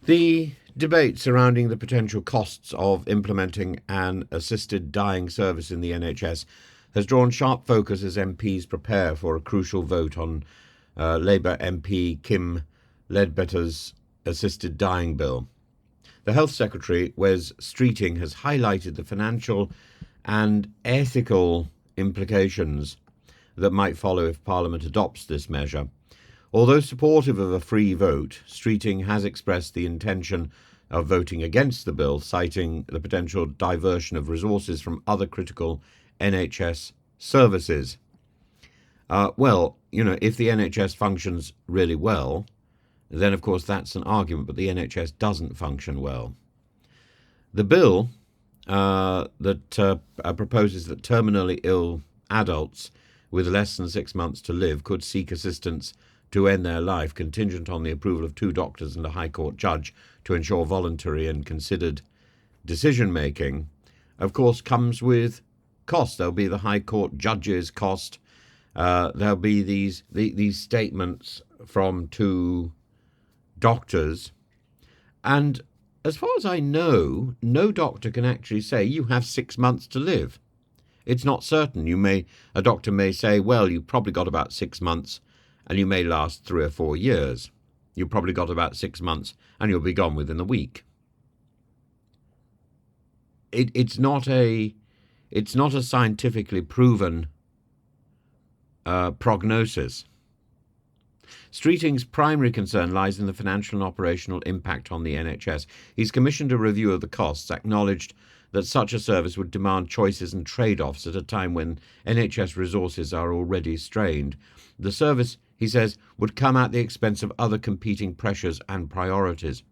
The debate surrounding the potential costs of implementing an assisted dying service in the NHS has drawn sharp focus as MPs prepare for a crucial vote on Labour MP Kim Leadbeater's assisted dying bill. The Health Secretary, Wes Streeting, has highlighted the financial and ethical implications that might follow if Parliament adopts this measure. Although supportive of a free vote, Streeting has expressed the intention of voting against the bill, citing the potential diversion of resources from other critical NHS services. If the NHS functions really well, then of course that's an argument, but the NHS doesn't function well. The bill that proposes that terminally ill adults with less than 6 months to live could seek assistance to end their life, contingent on the approval of 2 doctors and a High Court judge to ensure voluntary and considered decision-making, of course, comes with cost. There'll be the High Court judge's cost. There'll be these statements from 2 doctors. And as far as I know, no doctor can actually say you have 6 months to live. It's not certain. A doctor may say, well, you've probably got about 6 months, and you may last 3 or 4 years. You've probably got about 6 months, and you'll be gone within a week. It's not a scientifically proven prognosis. Streeting's primary concern lies in the financial and operational impact on the NHS. He's commissioned a review of the costs, acknowledged that such a service would demand choices and trade-offs at a time when NHS resources are already strained. The service, he says, would come at the expense of other competing pressures and priorities.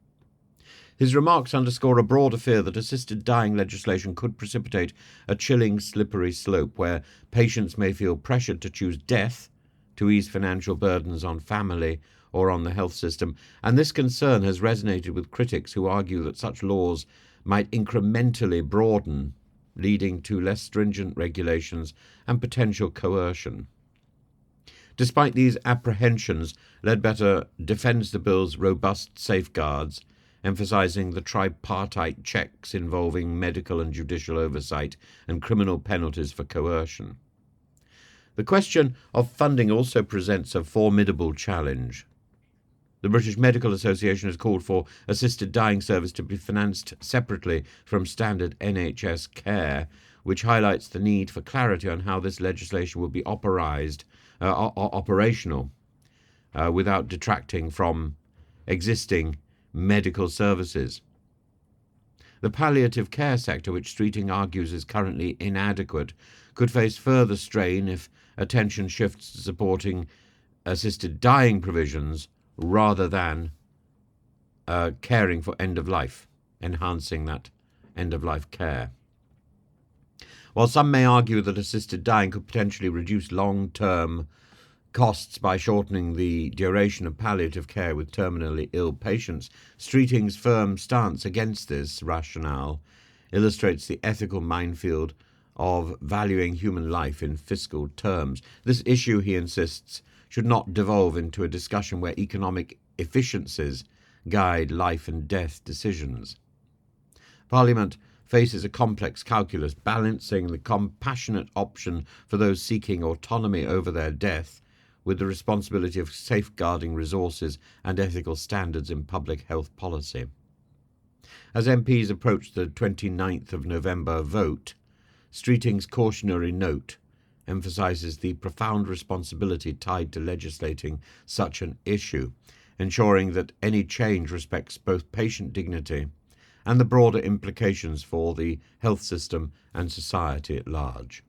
His remarks underscore a broader fear that assisted dying legislation could precipitate a chilling, slippery slope where patients may feel pressured to choose death to ease financial burdens on family or on the health system, and this concern has resonated with critics who argue that such laws might incrementally broaden, leading to less stringent regulations and potential coercion. Despite these apprehensions, Leadbeater defends the bill's robust safeguards, emphasising the tripartite checks involving medical and judicial oversight and criminal penalties for coercion. The question of funding also presents a formidable challenge. The British Medical Association has called for assisted dying service to be financed separately from standard NHS care, which highlights the need for clarity on how this legislation will be operational without detracting from existing medical services. The palliative care sector, which Streeting argues is currently inadequate, could face further strain if attention shifts to supporting assisted dying provisions rather than caring for end-of-life, enhancing that end-of-life care. While some may argue that assisted dying could potentially reduce long-term costs by shortening the duration of palliative care with terminally ill patients, Streeting's firm stance against this rationale illustrates the ethical minefield of valuing human life in fiscal terms. This issue, he insists, should not devolve into a discussion where economic efficiencies guide life and death decisions. Parliament faces a complex calculus balancing the compassionate option for those seeking autonomy over their death with the responsibility of safeguarding resources and ethical standards in public health policy. As MPs approach the 29th of November vote, Streeting's cautionary note emphasises the profound responsibility tied to legislating such an issue, ensuring that any change respects both patient dignity and the broader implications for the health system and society at large.